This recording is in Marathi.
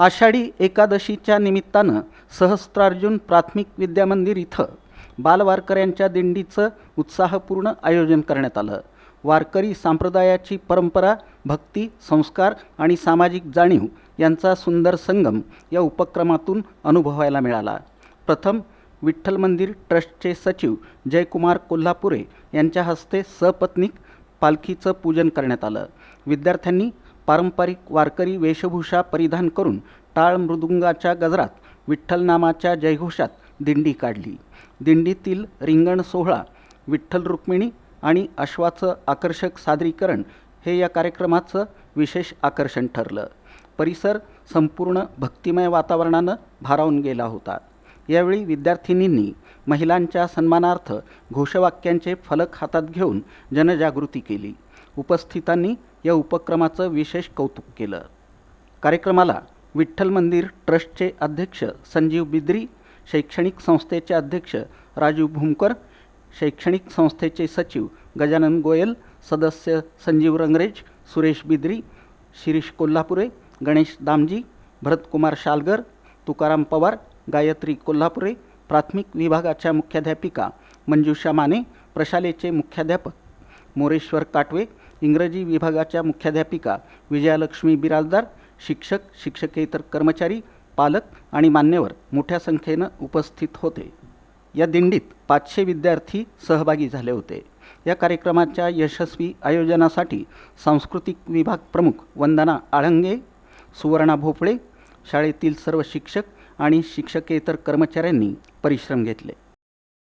आषाढी एकादशीच्या निमित्तानं सहस्त्रार्जुन प्राथमिक विद्यामंदिर इथं बालवारकऱ्यांच्या दिंडीचं उत्साहपूर्ण आयोजन करण्यात आलं. वारकरी संप्रदायाची परंपरा, भक्ती, संस्कार आणि सामाजिक जाणीव यांचा सुंदर संगम या उपक्रमातून अनुभवायला मिळाला. प्रथम विठ्ठल मंदिर ट्रस्टचे सचिव जयकुमार कोल्हापुरे यांच्या हस्ते सपत्नीक पालखीचं पूजन करण्यात आलं. विद्यार्थ्यांनी पारंपरिक वारकरी वेशभूषा परिधान करून टाळ मृदुंगाच्या गजरात विठ्ठल नामाच्या जयघोषात दिंडी काढली. दिंडीतील रिंगण सोहळा, विठ्ठल रुक्मिणी आणि अश्वाचं आकर्षक सादरीकरण हे या कार्यक्रमाचं विशेष आकर्षण ठरलं. परिसर संपूर्ण भक्तिमय वातावरणानं भारावून गेला होता. यावेळी विद्यार्थिनींनी महिलांच्या सन्मानार्थ घोषवाक्यांचे फलक हातात घेऊन जनजागृती केली. उपस्थितांनी या उपक्रमाचं विशेष कौतुक केलं. कार्यक्रमाला विठ्ठल मंदिर ट्रस्टचे अध्यक्ष संजीव बिद्री, शैक्षणिक संस्थेचे अध्यक्ष राजू भूमकर, शैक्षणिक संस्थेचे सचिव गजानन गोयल, सदस्य संजीव रंगरेज, सुरेश बिद्री, शिरीष कोल्हापुरे, गणेश दामजी, भरतकुमार शालगर, तुकाराम पवार, गायत्री कोल्हापुरे, प्राथमिक विभागाच्या मुख्याध्यापिका मंजुषा माने, प्रशालेचे मुख्याध्यापक मोरेश्वर काटवे, इंग्रजी विभागाच्या मुख्याध्यापिका विजयालक्ष्मी बिराजदार, शिक्षक, शिक्षकेतर कर्मचारी, पालक आणि मान्यवर मोठ्या संख्येनं उपस्थित होते. या दिंडीत 500 विद्यार्थी सहभागी झाले होते. या कार्यक्रमाच्या यशस्वी आयोजनासाठी सांस्कृतिक विभाग प्रमुख वंदना आळंगे, सुवर्णा भोपळे, शाळेतील सर्व शिक्षक आणि शिक्षकेतर कर्मचाऱ्यांनी परिश्रम घेतले.